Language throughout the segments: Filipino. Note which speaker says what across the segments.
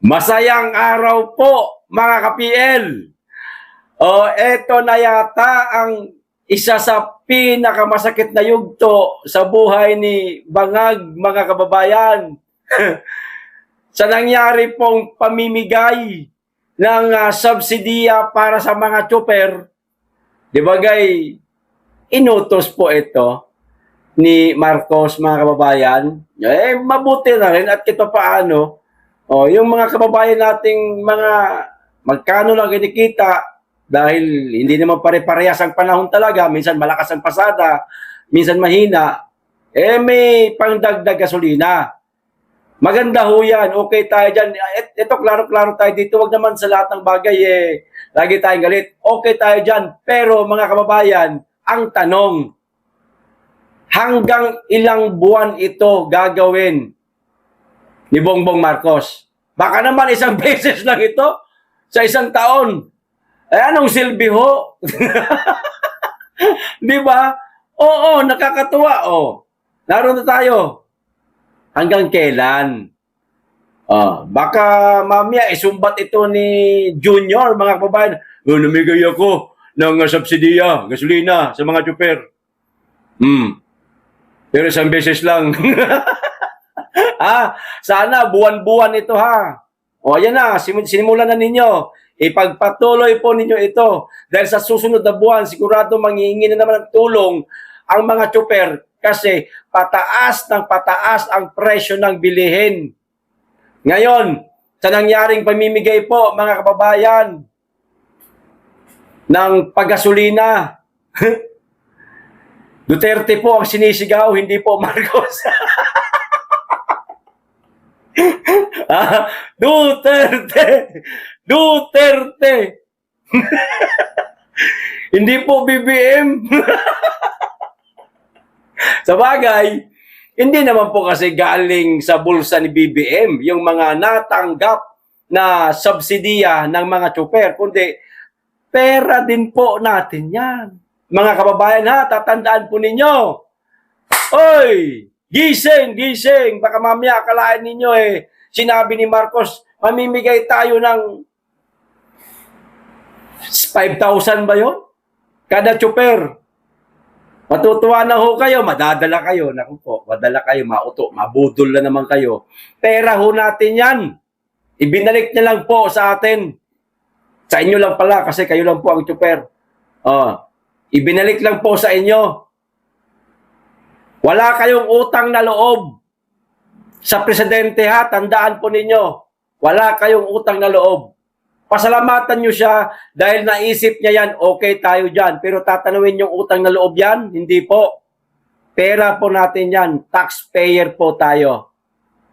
Speaker 1: Masayang araw po, mga ka-PL. O, eto na yata ang isa sa pinakamasakit na yugto sa buhay ni Bangag, mga kababayan. Sa nangyari pong pamimigay ng subsidiya para sa mga chopper, di ba gay, inutos po ito ni Marcos, mga kababayan. Mabuti na rin at ito paano, yung mga kababayan nating mga magkano lang kinikita dahil hindi naman pare-parehas ang panahon talaga, minsan malakas ang pasada, minsan mahina, may pangdagdag gasolina. Maganda ho yan, okay tayo dyan. Ito, klaro-klaro tayo dito, wag naman sa lahat ng bagay lagi tayong galit. Okay tayo dyan, pero mga kababayan, ang tanong, hanggang ilang buwan ito gagawin ni Bongbong Marcos? Baka naman isang beses lang ito sa isang taon. Anong silbi ho? Di ba? Oo, nakakatuwa. Naroon na tayo. Hanggang kailan? Baka mamaya isumbat ito ni Junior, mga kababayan. Namigay ako ng subsidiya, gasolina sa mga chopper. Pero isang beses lang. Sana buwan-buwan ito ha. Ayan na, sinimulan na ninyo. Ipagpatuloy po ninyo ito. Dahil sa susunod na buwan, sigurado manghihingi na naman ng tulong ang mga chopper kasi pataas ng pataas ang presyo ng bilihin. Ngayon, sa nangyaring pamimigay po, mga kababayan, ng paggasolina, Duterte po ang sinisigaw, hindi po Marcos. Duterte! Duterte! Hindi po BBM. Sa bagay, hindi naman po kasi galing sa bulsa ni BBM yung mga natanggap na subsidiya ng mga chopper, kundi pera din po natin yan. Mga kababayan ha, tatandaan po ninyo. Oy! Gising, gising! Baka mamaya akalain ninyo sinabi ni Marcos, mamimigay tayo ng 5,000 ba yun? Kada chopper. Matutuwa na ho kayo, madadala kayo. Naku po, madala kayo, mauto, mabudol na naman kayo. Pera ho natin yan. Ibinalik niya lang po sa atin. Sa inyo lang pala, kasi kayo lang po ang chopper. Ibinalik lang po sa inyo. Wala kayong utang na loob sa presidente ha, tandaan po ninyo. Wala kayong utang na loob. Pasalamatan nyo siya dahil naisip niya yan, okay tayo dyan. Pero tatanawin yung utang na loob yan? Hindi po. Pera po natin yan. Taxpayer po tayo.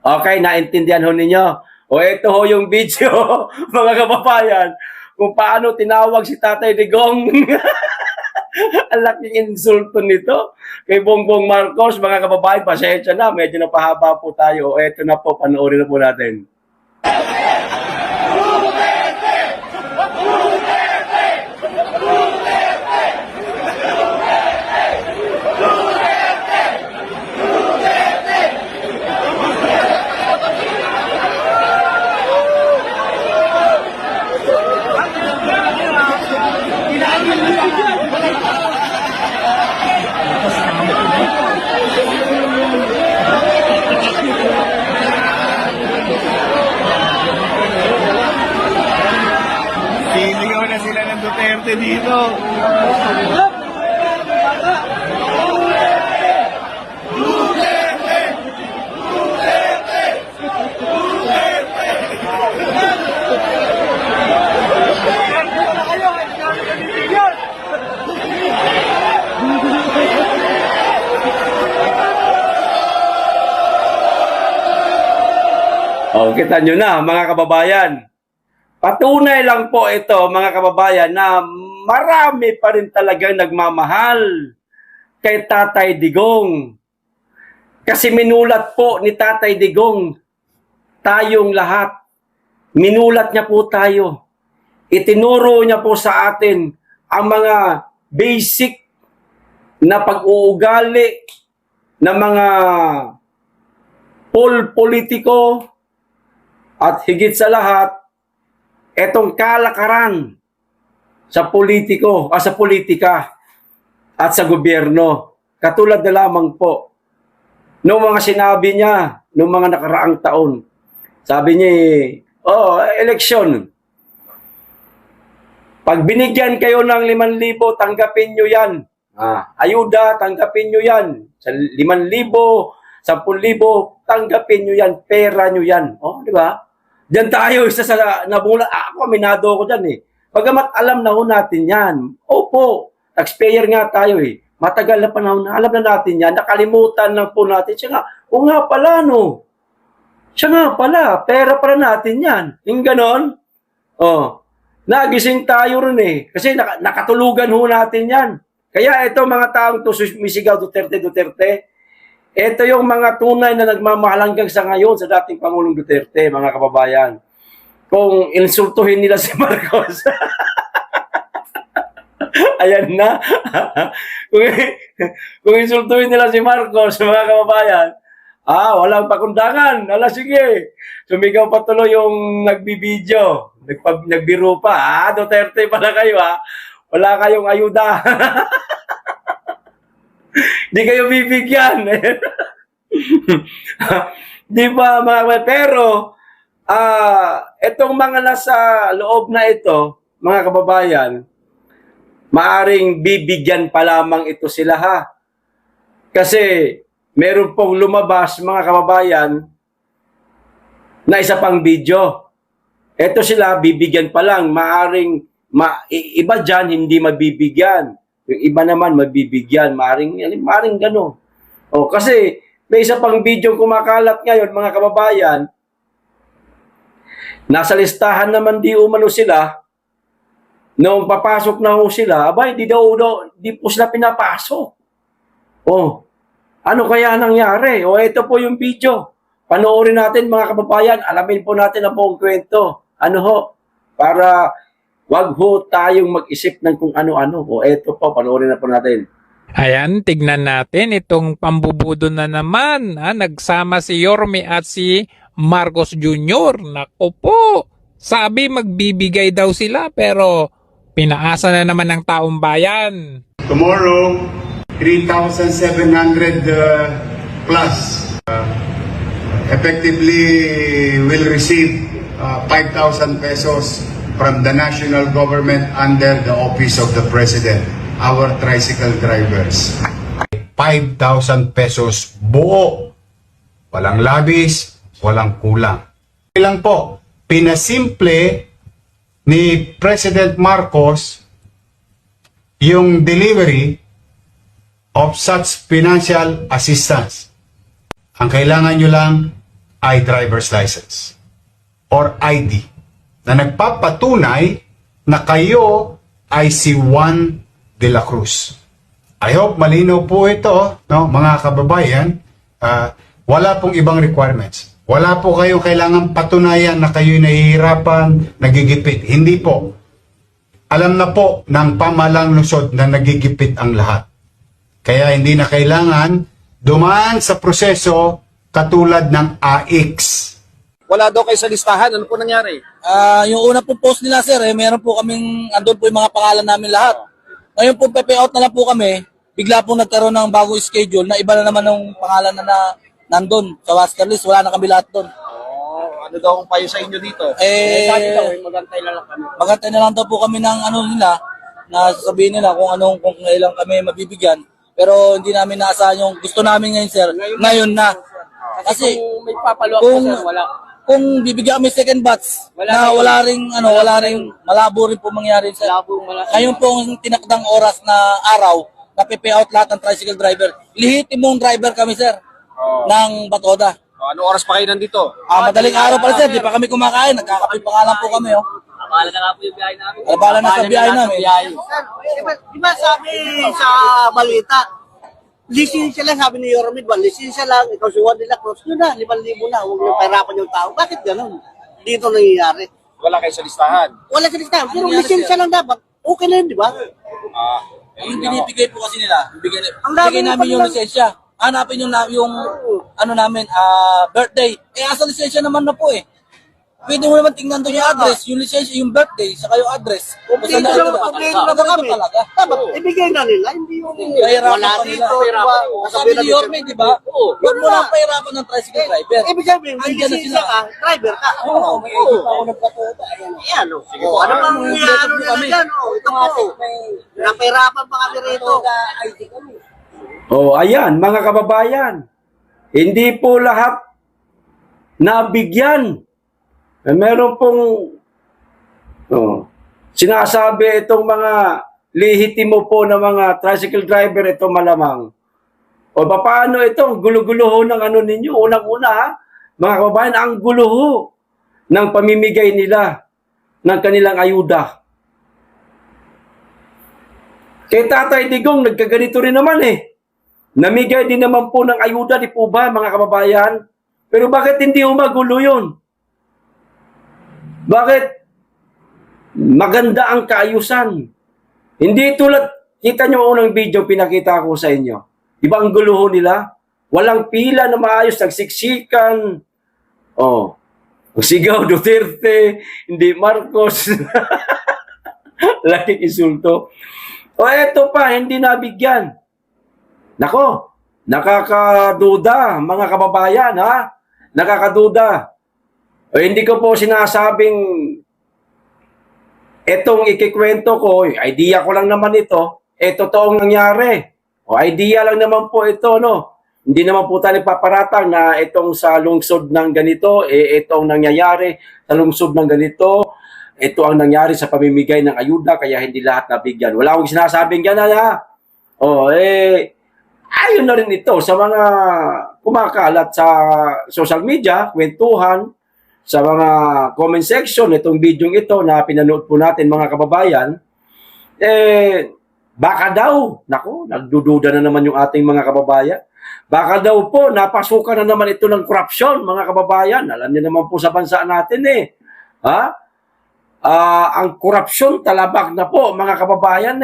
Speaker 1: Okay, naintindihan ho ninyo? Ito ho yung video, mga kababayan, kung paano tinawag si Tatay Digong. Ang laking insulto nito kay Bongbong Marcos. Mga kababayan, pasensya na, medyo napahaba po tayo. Ito na po, panoorin na po natin.
Speaker 2: Sinigaw na sila ng Duterte dito.
Speaker 1: Kita nyo na, mga kababayan. Patunay lang po ito, mga kababayan, na marami pa rin talagang nagmamahal kay Tatay Digong. Kasi minulat po ni Tatay Digong tayong lahat. Minulat niya po tayo. Itinuro niya po sa atin ang mga basic na pag-uugali ng mga politiko At higit sa lahat, etong kalakaran sa sa politika at sa gobyerno. Katulad na lamang po noong mga sinabi niya noong mga nakaraang taon. Sabi niya, eleksyon. Pag binigyan kayo ng 5,000, tanggapin nyo yan. Ayuda, tanggapin nyo yan. Sa 5,000, 10,000, tanggapin nyo yan. Pera nyo yan. Di ba? Diyan tayo, isa sa nabula. Ako, aminado ako dyan eh. Pagamat alam na ho natin yan. Opo, taxpayer nga tayo eh. Matagal na panahon na alam na natin yan. Nakalimutan lang po natin. Siya nga, nga pala no. Siya nga pala, pera pala natin yan. Yung ganon. Nagising tayo rin eh. Kasi nakatulugan ho natin yan. Kaya ito mga taong to sumisigaw Duterte. Ito yung mga tunay na nagmamahal hanggang sa ngayon sa dating Pangulong Duterte, mga kababayan. Kung insultuhin nila si Marcos. Ayan na. kung insultuhin nila si Marcos, mga kababayan, walang pakundangan. Sige. Sumigaw pa tuloy yung nagbibideo. Nagbiro pa. Duterte pala kayo Wala kayong ayuda. Di kayo bibigyan. Di ba mga pero itong mga nasa loob na ito, mga kababayan, maaring bibigyan pa lamang ito sila Kasi meron pong lumabas, mga kababayan, na isa pang video. Ito sila, bibigyan pa lang. Maaring, iba dyan, hindi mabibigyan. Yung iba naman, mabibigyan. Maaring gano'n. Kasi, may isa pang video kumakalat ngayon, mga kababayan, nasa listahan naman di umano sila, noong papasok na ho sila, di po sila pinapasok. Ano kaya nangyari? Ito po yung video. Panoorin natin mga kababayan, alamin po natin ang buong kwento. Para wag ho tayong mag-isip ng kung ano-ano. Ito po, panoorin na po natin.
Speaker 3: Ayan, tignan natin itong pambubudo na naman. Nagsama si Yorme at si Marcos Jr. Naku po, sabi magbibigay daw sila pero pinaasa na naman ng taong bayan.
Speaker 4: Tomorrow, 3,700 plus effectively will receive 5,000 pesos from the national government under the office of the President, our tricycle drivers.
Speaker 5: 5,000 pesos buo. Walang labis, walang kulang. Ilang po, pinasimple ni President Marcos yung delivery of such financial assistance. Ang kailangan nyo lang ay driver's license or ID na nagpapatunay na kayo ay si Juan de la Cruz. I hope malinaw po ito, mga kababayan. Wala pong ibang requirements. Wala po kayong kailangan patunayan na kayo'y nahihirapan, nagigipit. Hindi po. Alam na po ng pamalang lungsod na nagigipit ang lahat. Kaya hindi na kailangan dumaan sa proseso katulad ng AX.
Speaker 6: Wala daw kayo sa listahan. Ano po nangyari?
Speaker 7: Yung una po post nila sir, meron po kaming, andun po yung mga pangalan namin lahat. Ngayon po pepe out na lang po kami, bigla po nagkaroon ng bagong schedule na iba na naman ng pangalan na nandun sa master list, wala na kami lahat doon.
Speaker 6: Ano daw ang payo sa inyo dito? Magantay na lang kami.
Speaker 7: Magantay na lang daw po kami ng nila, na sasabihin nila kung kailan kami mabibigyan. Pero hindi namin naasahan yung gusto namin ngayon sir, ngayon na. Kasi
Speaker 6: kung may papalo ako sir, wala.
Speaker 7: Kung bibigyan kami second batch, wala ring malabo rin po mangyari sir. Ngayon po ang tinakdang oras na araw, na pay out lahat ng tricycle driver. Lehitimong driver kami sir, ng Batoda.
Speaker 6: Ano oras pa kayo nandito?
Speaker 7: Madaling araw pala sir, di pa kami kumakain, nagkakape pa nga lang po kami.
Speaker 6: Akala na nga po yung biyahe namin.
Speaker 7: Alabala na sa biyahe namin.
Speaker 8: Di ba sabi sa balita, lisensya lang, sabi ni Yormid, lisensya lang, ikaw si Juan de la Cruz, yun na, 5,000 na, huwag nyo pahirapan yung tao. Bakit ganun? Dito nangyayari.
Speaker 6: Wala kayo sa listahan.
Speaker 8: Wala sa listahan, pero lisensya lang dapat. Okay na yun, di ba?
Speaker 7: Yung binibigay po kasi nila,
Speaker 8: Ang dami
Speaker 7: bigay namin yung lisensya. Hanapin yung namin, birthday. Asa lisensya naman na po eh. Pwede mo naman tingnan doon yung address, yung lisensya, yung birthday, saka yung address. Kung saan
Speaker 8: Dito
Speaker 7: nakatira.
Speaker 8: naman, kompleto naman kami.
Speaker 7: talaga.
Speaker 8: Dapat, ibigay na nila, hindi yung
Speaker 7: Pahirapan
Speaker 8: wala
Speaker 7: pa nila.
Speaker 8: dito, diba?
Speaker 7: Sabi ni Yorme, di ba? Huwag mo lang pahirapan ng tricycle driver.
Speaker 8: Ibig sabihin, may
Speaker 7: Andyan na
Speaker 8: lisensya
Speaker 7: sila.
Speaker 8: ka, driver ka.
Speaker 7: Oo, may edit pa ako nagpatuta.
Speaker 8: Ayan, o. Ano bang ano nila dyan, o? Ito po. Napahirapan pa kami rito.
Speaker 1: Oh, ayan, mga kababayan. Hindi po lahat nabigyan. Meron pong sinasabi itong mga lehitimo po na mga tricycle driver, ito malamang. O paano ito? Ang gulo-gulo ho ng ano ninyo. Unang-una, ha? Mga kababayan, ang gulo ho ng pamimigay nila ng kanilang ayuda. Kay Tatay Digong, nagkaganito rin naman eh. Namigay din naman po ng ayuda, di po ba, mga kababayan? Pero bakit hindi magulo yun? Bakit maganda ang kaayusan? Hindi tulad, kita nyo unang video, pinakita ko sa inyo. Diba ang gulo nila? Walang pila na maayos, nagsiksikan. Oh, sigaw Duterte, hindi Marcos. Laking insulto. O eto pa, hindi nabigyan. Nako, nakakaduda mga kababayan, ha? Nakakaduda. O hindi ko po sinasabing etong ikikwento ko, idea ko lang naman ito, totoong nangyari. O idea lang naman po ito, no? Hindi naman po tayo paparatang na itong sa lungsod ng ganito, itong nangyayari sa lungsod ng ganito, ito ang nangyari sa pamimigay ng ayuda, kaya hindi lahat nabigyan. Wala akong sinasabing gano'n, ha? O, ayon na rin ito sa mga kumakalat sa social media, kwentuhan, sa mga comment section, itong video ito na pinanood po natin mga kababayan, baka daw, naku, nagdududa na naman yung ating mga kababayan, baka daw po, napasukan na naman ito ng korupsyon, mga kababayan. Alam niyo naman po sa bansa natin ha? Ang korupsyon talabak na po, mga kababayan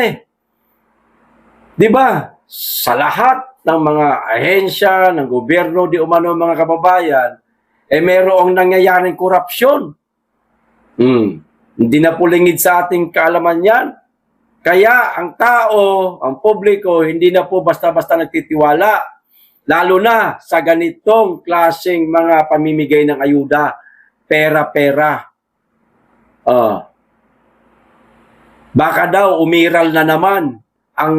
Speaker 1: Di ba? Sa lahat ng mga ahensya, ng gobyerno, di umano mga kababayan, mayroong nangyayaring korupsyon. Hindi na pulingid sa ating kaalaman yan. Kaya ang tao, ang publiko, hindi na po basta-basta nagtitiwala. Lalo na sa ganitong klaseng mga pamimigay ng ayuda. Pera-pera. Baka daw umiral na naman ang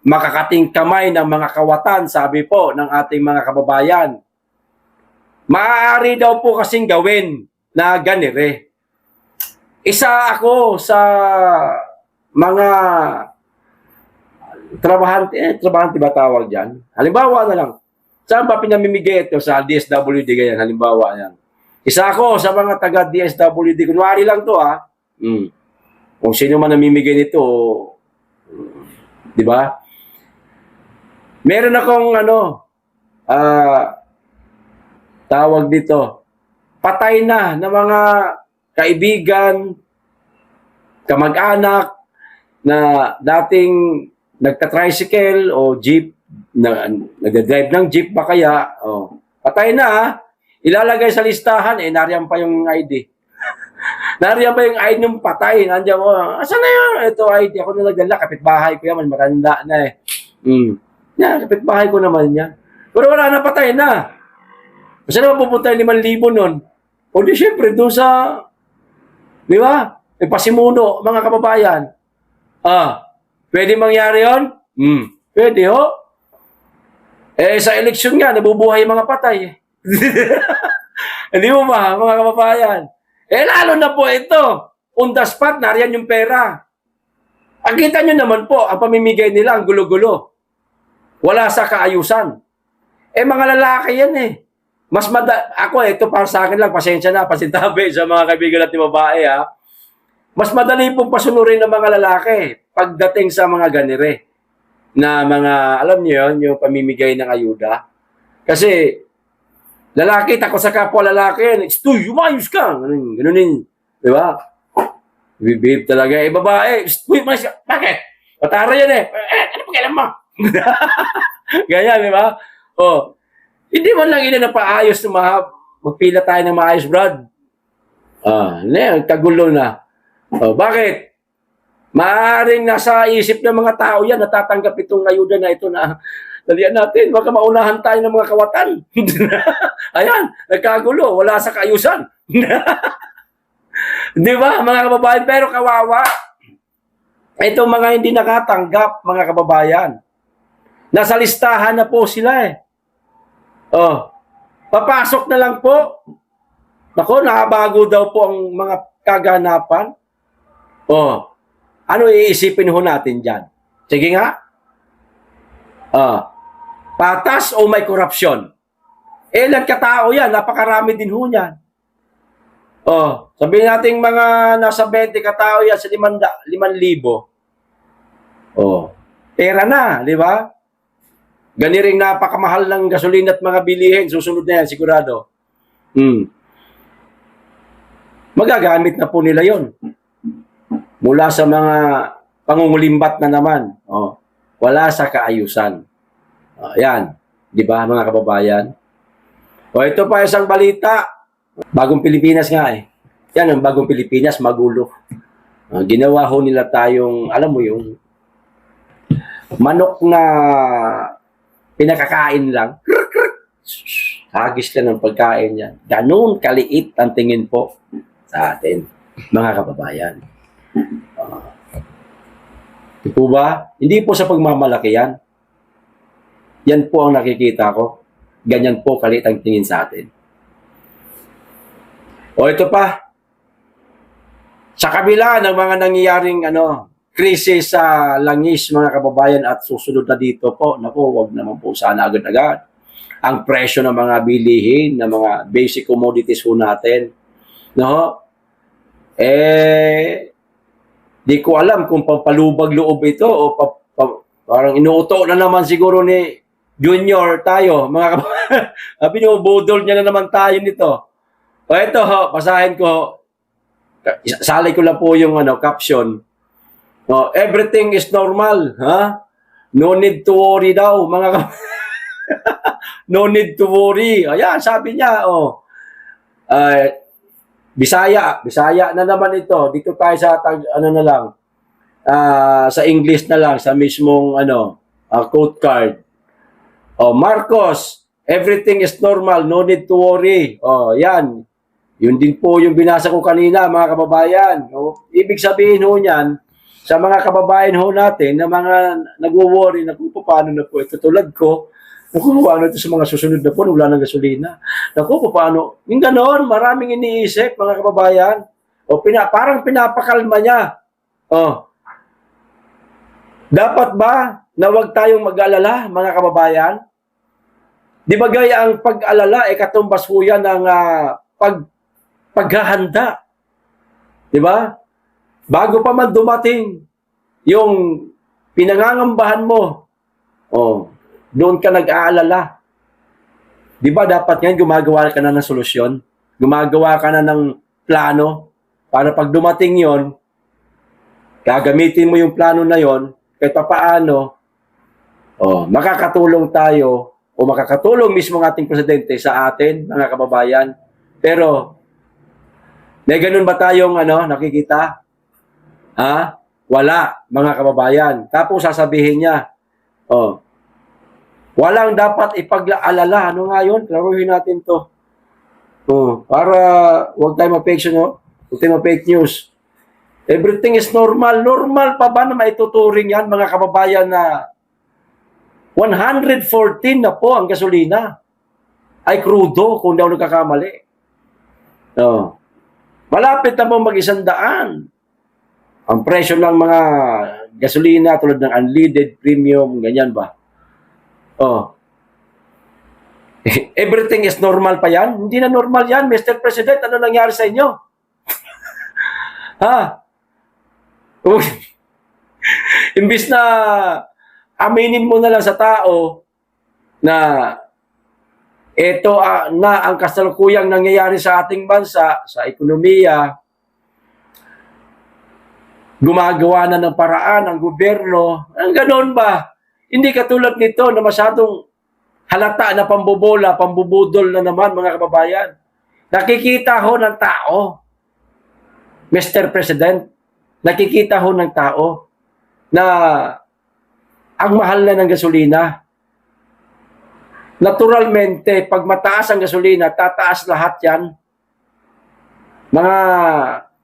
Speaker 1: makakating kamay ng mga kawatan, sabi po ng ating mga kababayan. Maaari daw po kasing gawin na ganire. Isa ako sa mga trabahante ba tawag dyan? Halimbawa na lang, saan ba pinamimigay ito? Sa DSWD, ganyan, halimbawa yan. Isa ako sa mga taga DSWD, kunwari lang to Kung sino man namimigay nito, di ba? Meron akong tawag dito, patay na mga kaibigan, kamag-anak na dating nagka-tricycle o jeep, nagda-drive ng jeep ba kaya, patay na ilalagay sa listahan, nariyan pa yung ID. Nariyan pa yung ID ng patay, nandiyan mo, asan na yun? Ito ID, ako na nagdala, kapitbahay ko yan, maranda na yan, kapitbahay ko naman yan. Pero wala na, patay na. Kasi naman pupunta yung 5,000 nun. O di syempre, doon sa, di ba? Pasimuno, mga kababayan. Pwede mangyari yun? Pwede, ho. Sa eleksyon nga, nabubuhay yung mga patay. Hindi mo ba, mga kababayan? Lalo na po ito. On the spot, nariyan yung pera. Nakita nyo naman po, ang pamimigay nila, ang gulo-gulo. Wala sa kaayusan. Mga lalaki yan ako ito para sa akin lang, pasensya na, pasintabi sa mga kaibigan natin babae Mas madali pong pasunurin ng mga lalaki pagdating sa mga ganire na mga, alam niyo yun, yung pamimigay ng ayuda. Kasi, lalaki, takot sa kapwa lalaki yan. Uy, umayos ka! Ganunin. Di ba? Bibib talaga. Babae, uy, umayos ka. Bakit? Patara yan ano pakialam mo? Ganyan, di ba? Hindi man lang ina na paayos na magpila tayo ng maayos, Brad. Kagulo na. Bakit? Maaring nasa isip ng mga tao yan, natatanggap itong ayuda na ito na dalian natin, baka maunahan tayo ng mga kawatan. Ayan, nagkagulo, wala sa kaayusan. Di ba, mga kababayan? Pero kawawa. Itong mga hindi nakatanggap, mga kababayan. Nasa listahan na po sila eh. Papasok na lang po. Nako, nakabago daw po ang mga kaganapan. Ano iisipin ho natin dyan? Sige nga. Patas o may korupsyon? Ilan katao yan? Napakarami din ho yan. Sabihin natin mga nasa 20 katao yan sa 5,000. Pera na, di ba? Gani ring napakamahal ng gasolina at mga bilihin. Susunod na yan, sigurado. Magagamit na po nila yon. Mula sa mga pangungulimbat na naman. Wala sa kaayusan. Yan. Di ba, mga kababayan? Ito pa isang balita. Bagong Pilipinas nga eh. Yan ang bagong Pilipinas, magulo. Ginawa ho nila tayong, alam mo yung manok na pinakakain lang. Hagis ka ng pagkain yan. Ganun kaliit ang tingin po sa atin, mga kababayan. Di po ba? Hindi po sa pagmamalaki yan. Yan po ang nakikita ko. Ganyan po kaliit ang tingin sa atin. Ito pa. Sa kabila ng mga nangyayaring krisis sa langis, mga kababayan, at susunod na dito po, naku, wag naman po sana agad-agad. Ang presyo ng mga bilihin, ng mga basic commodities po natin, no? Di ko alam kung pampalubag loob ito o parang inuuto na naman siguro ni Junior tayo, mga kababayan. Binubudol niya na naman tayo nito. Ito ho, basahin ko. Salay ko lang po yung caption. Everything is normal, ha? No need to worry daw, mga no need to worry. Ayan, sabi niya, Bisaya na naman ito. Dito tayo sa sa English na lang, sa mismong quote card. Marcos, everything is normal, no need to worry. Yan. Yun din po yung binasa ko kanina, mga kababayan. Ibig sabihin ho niyan, sa mga kababayan ho natin, na mga nagwo-worry na kung paano na po ito. Tulad ko, paano ito sa mga susunod na po, wala ng gasolina. Paano? Yung ganon, maraming iniisip, mga kababayan. Parang pinapakalma niya. Dapat ba na huwag tayong mag-alala, mga kababayan? Di ba gaya ang pag-alala, katumbas po yan ng paghahanda. Di ba? Bago pa man dumating yung pinangangambahan mo, doon ka nag-aalala. Di ba dapat ngayon gumagawa ka na ng solusyon? Gumagawa ka na ng plano para pag dumating yon, gagamitin mo yung plano na yon, kahit paano, makakatulong tayo o makakatulong mismo ng ating presidente sa atin, mga kababayan. Pero, may ganun ba tayong nakikita? Wala, mga kababayan. Tapos sasabihin niya, walang dapat ipag-alala. Ano nga yun? Klaruhin natin to. Para huwag tayo ma-fake huwag tayo ma-fake news. Everything is normal. Normal pa ba na maituturing yan, mga kababayan, na 114 na po ang gasolina ay krudo kung daw nagkakamali. Malapit na po mag-100 ang presyo ng mga gasolina tulad ng unleaded, premium, ganyan ba? Everything is normal pa yan? Hindi na normal yan, Mr. President. Ano nangyari sa inyo? Imbis na aminin mo na lang sa tao na ito na ang kasalukuyang nangyayari sa ating bansa, sa ekonomiya, gumagawa na ng paraan ang gobyerno. Ang ganoon ba? Hindi katulad nito na masyadong halata na pambobola, pambubudol na naman, mga kababayan. Nakikita ho ng tao Mr. President, nakikita ho ng tao na ang mahal na ng gasolina. Naturalmente, pag mataas ang gasolina, tataas lahat yan. Mga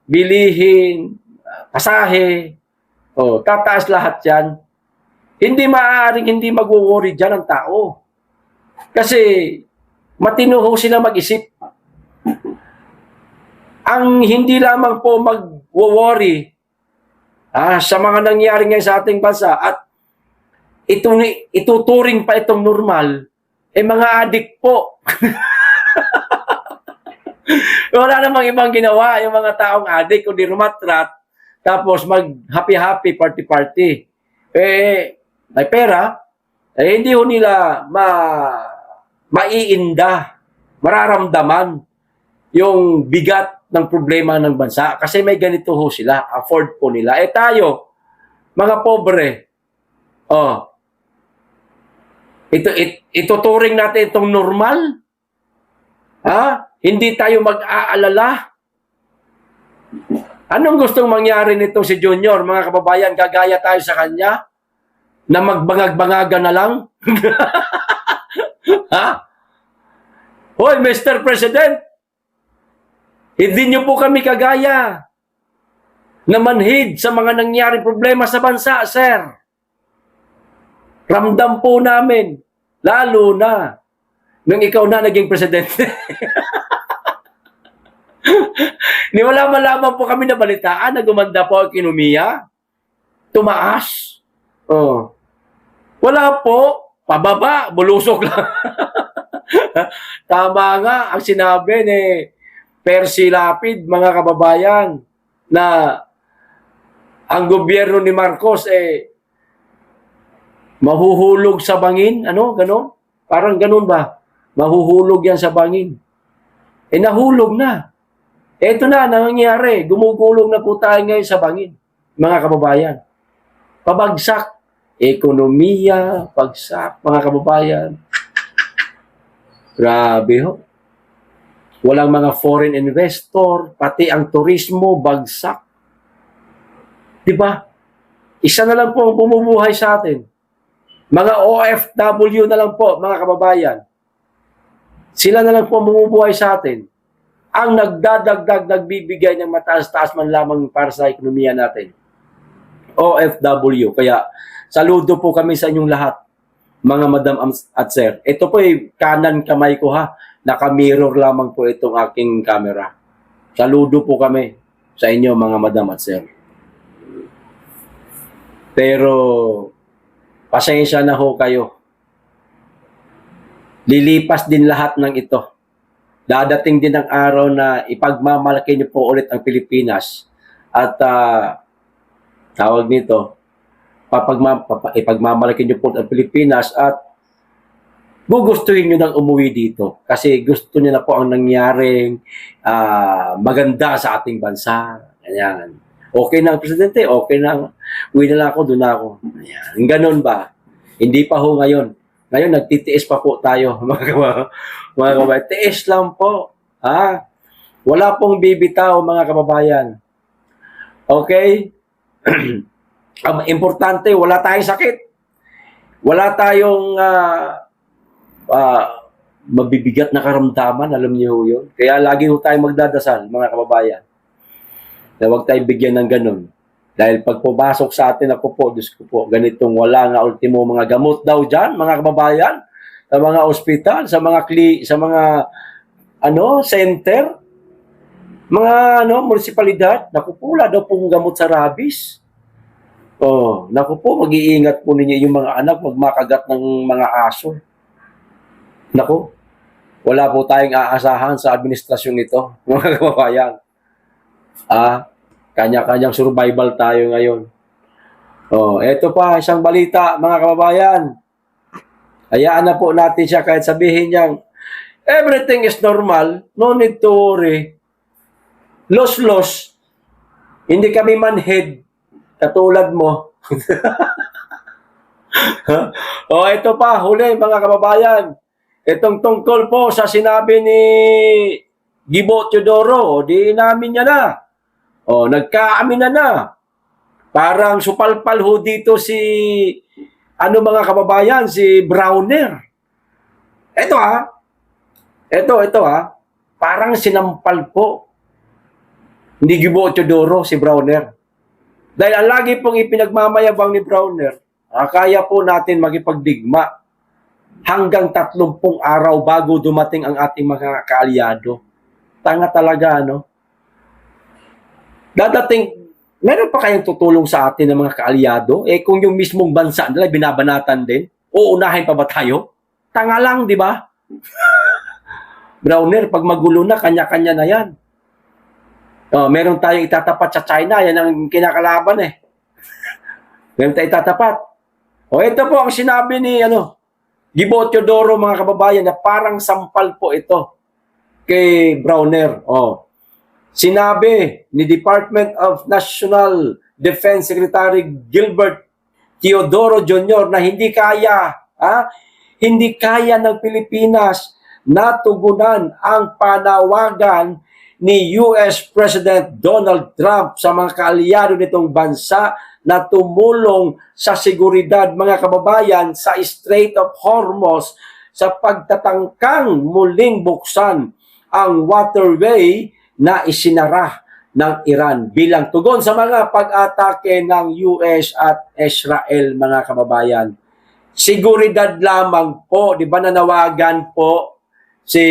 Speaker 1: bilihin, pasahe, tataas lahat yan. Hindi maaaring hindi mag-worry dyan ang tao. Kasi matino ho sila mag-isip. Ang hindi lamang po mag-worry sa mga nangyari ngayon sa ating bansa at ituturing pa itong normal, mga adik po. Wala namang ibang ginawa yung mga taong adik kundi rumatrat tapos mag-happy-happy, party-party. May pera, hindi ho nila maiinda, mararamdaman yung bigat ng problema ng bansa kasi may ganito ho sila, afford po nila. Tayo, mga pobre, ituturing natin itong normal? Hindi tayo mag-aalala? Anong gustong mangyari nitong si Junior, mga kababayan? Gagaya tayo sa kanya? Na magbangag-bangagan na lang? Hoy, Mr. President, hindi niyo po kami kagaya na manhid sa mga nangyaring problema sa bansa, sir. Ramdam po namin, lalo na nung ikaw na naging presidente. Ni wala malaman po kami na balitaan na gumanda po ang ekonomiya. Tumaas. Wala po. Pababa. Bulusok lang. Tama nga ang sinabi ni Percy Lapid, mga kababayan, na ang gobyerno ni Marcos mahuhulog sa bangin. Ano? Ganon? Parang ganon ba? Mahuhulog yan sa bangin. Nahulog na. Ito na, nangyayari. Gumugulong na po tayo ngayon sa bangin, mga kababayan. Pabagsak. Ekonomiya, pagsak, mga kababayan. Grabe ho. Walang mga foreign investor, pati ang turismo, bagsak. Diba? Isa na lang po ang bumubuhay sa atin. Mga OFW na lang po, mga kababayan. Sila na lang po ang bumubuhay sa atin. Ang nagdadagdag, nagbibigay ng mataas-taas man lamang para sa ekonomiya natin. OFW. Kaya, saludo po kami sa inyong lahat, mga madam at sir. Ito po kanan kamay ko ha. Naka-mirror lamang po itong aking camera. Saludo po kami sa inyo, mga madam at sir. Pero, pasensya na ho kayo. Lilipas din lahat ng ito. Dadating din ang araw na ipagmamalaki niyo po ulit ang Pilipinas. At, tawag nito, ipagmamalaki niyo po ang Pilipinas at gugustuhin niyo nang umuwi dito. Kasi gusto niyo na po ang nangyaring maganda sa ating bansa. Ganyan. Okay na ang presidente, okay na. Uwi na lang ako, doon na ako. Ayan. Ganun ba? Hindi pa ho ngayon. Ngayon, nagtitiis pa po tayo, mga kababayan. Tiis lang po. Wala pong bibitaw, mga kababayan. Okay? Ang importante, wala tayong sakit. Wala tayong mabibigat na karamdaman, alam niyo yun. Kaya lagi ho tayong magdadasal, mga kababayan. Na huwag tayong bigyan ng ganun. Dahil pag pumasok sa atin, ako po, Diyos ko po, ganitong wala nga ultimo mga gamot daw dyan, mga kababayan, sa mga ospital, sa mga center, mga munisipalidad, naku po, wala daw pong gamot sa rabies. Naku po, mag-iingat po ninyo yung mga anak, magmakagat ng mga aso. Naku, wala po tayong aasahan sa administrasyon ito, mga kababayan. Kanya-kanyang survival tayo ngayon. Eto pa, isang balita, mga kababayan. Hayaan na po natin siya kahit sabihin niyang everything is normal, no need to worry. Los. Hindi kami manhid katulad mo. Ito pa, huli, mga kababayan. Itong tungkol po sa sinabi ni Gibo Teodoro, di namin niya na. Nagkaaminan na. Parang supalpal ho dito si, mga kababayan, si Browner. Ito parang sinampal po ni Gibo Teodoro si Browner. Dahil ang lagi pong ipinagmamayabang ni Browner, kaya po natin makipagdigma hanggang 30 araw bago dumating ang ating mga kaalyado. Tanga talaga, Dadating, meron pa kayang tutulong sa atin ng mga kaalyado? Kung yung mismong bansa nila binabanatan din, uunahin pa ba tayo? Tanga lang, di ba? Browner, pag magulo na, kanya-kanya na yan. Meron tayong itatapat sa China, yan ang kinakalaban Meron tayong itatapat. Ito po ang sinabi ni Gibo Teodoro, mga kababayan, na parang sampal po ito kay Browner. Sinabi ni Department of National Defense Secretary Gilbert Teodoro Jr. na hindi kaya ng Pilipinas na tugunan ang panawagan ni US President Donald Trump sa mga kaalyado nitong bansa na tumulong sa seguridad, mga kababayan, sa Strait of Hormuz sa pagtatangkang muling buksan ang waterway na isinara ng Iran bilang tugon sa mga pag-atake ng US at Israel, mga kababayan. Seguridad lamang po, di ba, nanawagan po si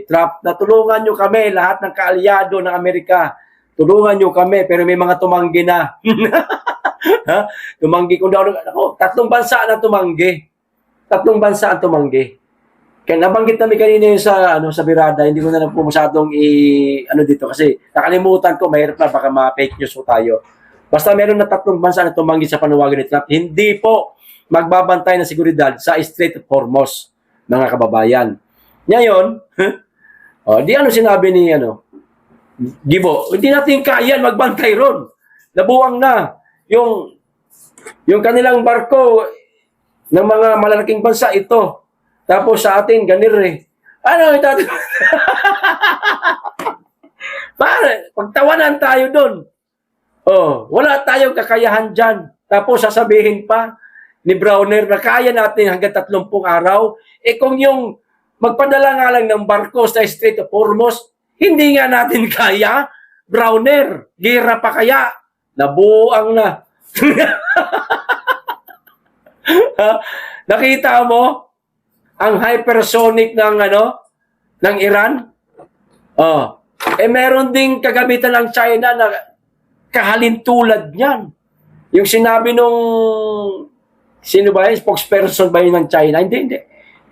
Speaker 1: Trump na tulungan nyo kami, lahat ng kaalyado ng Amerika. Tulungan nyo kami, pero may mga tumanggi na. Tumanggi kung daw, 3 bansa na tumanggi. 3 bansa ang tumanggi. Kaya nabanggit namin kanina yung sa Birada, hindi ko na lang po masyadong dito kasi nakalimutan ko, mahirap na, baka ma-fake news po tayo. Basta meron na 3 bansa na tumanggi sa panawagan ni Trump, hindi po magbabantay ng seguridad sa Strait of Hormuz, mga kababayan. Ngayon, di sinabi ni Gibo, hindi natin kaya magbantay ron. Nabuwang na yung kanilang barko ng mga malalaking bansa ito. Tapos sa atin, ganire. Ito? Pagtawanan tayo doon. Wala tayong kakayahan dyan. Tapos sasabihin pa ni Browner na kaya natin hanggang 30 araw. Kung yung magpadala nga lang ng barko sa Strait of Hormuz, hindi nga natin kaya. Browner, gira pa kaya? Nabuang na. Nakita mo ang hypersonic ng Iran? Meron ding kagamitan ng China na kahalintulad niyan. Yung sinabi nung sino ba yun? Spokesperson ba yun ng China?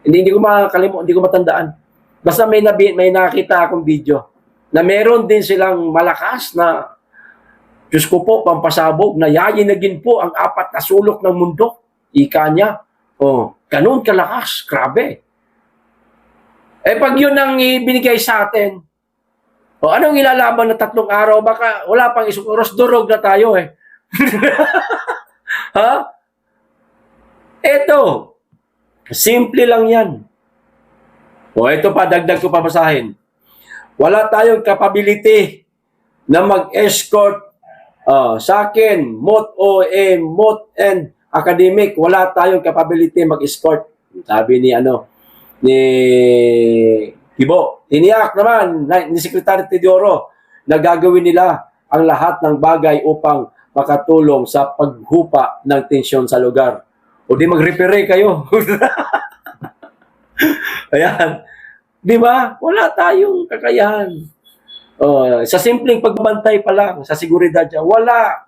Speaker 1: Hindi ko makakalimutan, hindi ko matandaan. Basta may nakita akong video na meron din silang malakas na, Diyos ko po, pampasabog, na yayinagin po ang 4 na sulok ng mundo. Ika niya. Ganun kalakas. Grabe. Pag yun ang ibinigay sa atin, anong ilalaban na 3 araw? Baka wala pang isang oras, durog na tayo Eto, simple lang yan. Ito pa, dagdag ko papasahin. Wala tayong capability na mag-escort sa akin, MOT and academic, wala tayong capability mag-escort. Sabi ni Gibo. Tiniyak naman ni Secretary Teodoro na gagawin nila ang lahat ng bagay upang makatulong sa paghupa ng tensyon sa lugar. O di mag-repair kayo. Ayan. Di ba? Wala tayong kakayahan. Sa simpleng pagbantay pa lang, sa seguridad dyan, wala.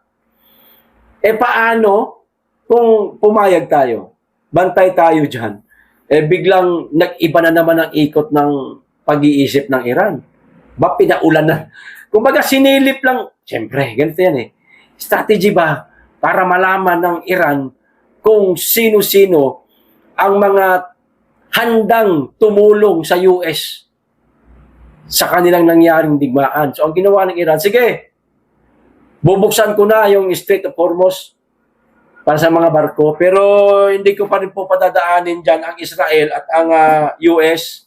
Speaker 1: Paano kung pumayag tayo, bantay tayo dyan, biglang nag-iba na naman ang ikot ng pag-iisip ng Iran? Ba, pinaulan na? Kumbaga, sinilip lang. Siyempre, ganito yan strategy ba para malaman ng Iran kung sino-sino ang mga handang tumulong sa US sa kanilang nangyaring digmaan. So, ang ginawa ng Iran, sige, bubuksan ko na yung Strait of Hormuz para sa mga barko, pero hindi ko pa rin po padadaanin dyan ang Israel at ang US.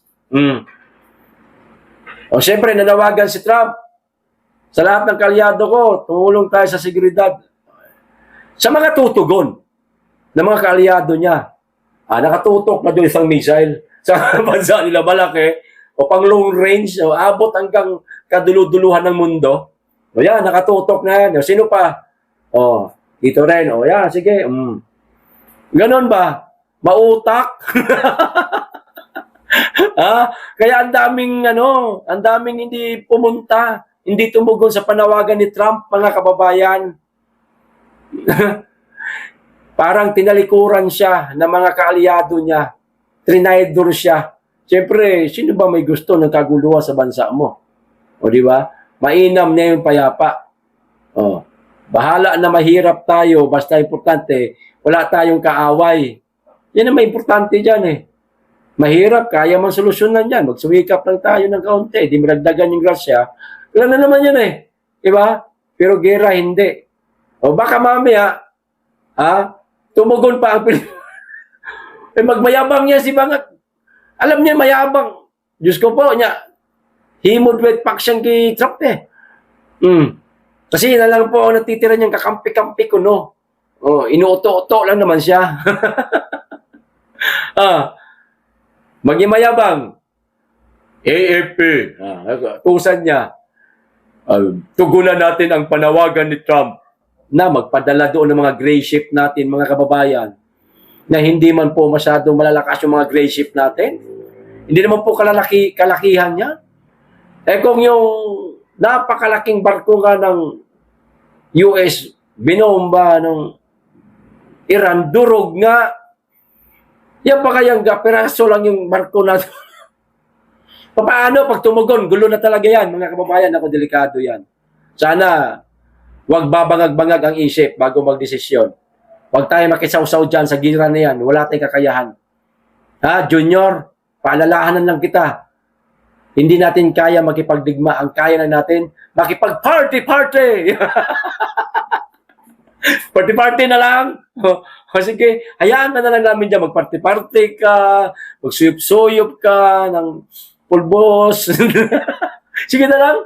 Speaker 1: Siyempre, nanawagan si Trump. Sa lahat ng kalyado ko, tumulong tayo sa seguridad. Sa mga tutugon ng mga kaalyado niya, nakatutok na doon isang missile sa bansa nila malaki, o pang long range, o abot hanggang kaduluduluhan ng mundo. O yan, nakatutok na yan. O, sino pa? O, dito rin. O yan, sige. Ganon ba? Mautak? Kaya ang daming hindi pumunta, hindi tumugon sa panawagan ni Trump, mga kababayan. Parang tinalikuran siya ng mga kaalyado niya. Trinidor siya. Siyempre, sino ba may gusto ng kaguluhan sa bansa mo? O di ba? Mainam na yung payapa. O, bahala na mahirap tayo, basta importante, wala tayong kaaway. Yan ang may importante dyan eh. Mahirap, kaya man solusyonan yan. Magsuwikap lang tayo ng kaunti, di maragdagan yung grasya. Wala na naman yan eh. Diba? Pero gera, hindi. O baka mamaya, tumugon pa ang magmayabang niya si Bangag. Alam niya, mayabang. Diyos ko po, niya, himod-wet pak siyang kay Trump eh. Kasi na lang po natitira niyang kakampi-kampi ko, no? Inuuto-uto lang naman siya. Maging mayabang. AFP. Tusan niya. Tugunan natin ang panawagan ni Trump na magpadala doon ng mga gray ship natin, mga kababayan, na hindi man po masyadong malalakas yung mga gray ship natin. Hindi naman po kalakihan niya. Kung yung napakalaking barko nga ng US, binomba ng Iran, durog nga. Yan pa kayang peraso lang yung barko na paano pag tumugon? Gulo na talaga yan, mga kababayan. Ako, delikado yan. Sana, wag babangag-bangag ang isip bago magdesisyon. Wag tayo makisawsaw dyan sa gira na yan. Wala tayong kakayahan. Junior, paalalahanan lang kita. Hindi natin kaya makipagdigma. Ang kaya na natin, makipag-party-party! Party-party na lang. Sige, hayaan na lang namin dyan. Mag-party-party ka, magsuyop-suyop ka ng pulbos. Sige na lang.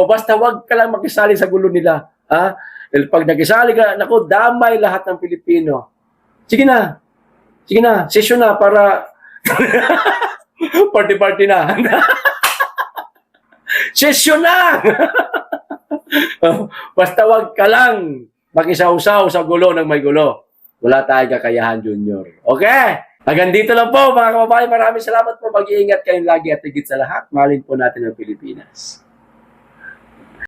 Speaker 1: Basta wag ka lang makisali sa gulo nila. Pag nakisali ka, naku, damay lahat ng Pilipino. Sige na. Sige na. Session na para party-party na. Session na! Basta wag ka lang makisaw-saw sa gulo ng may gulo. Wala tayong kakayahan, Junior. Okay? Hanggang dito lang po, mga kababayan. Maraming salamat po. Mag-iingat kayong lagi at higit sa lahat. Mahalin po natin ang Pilipinas.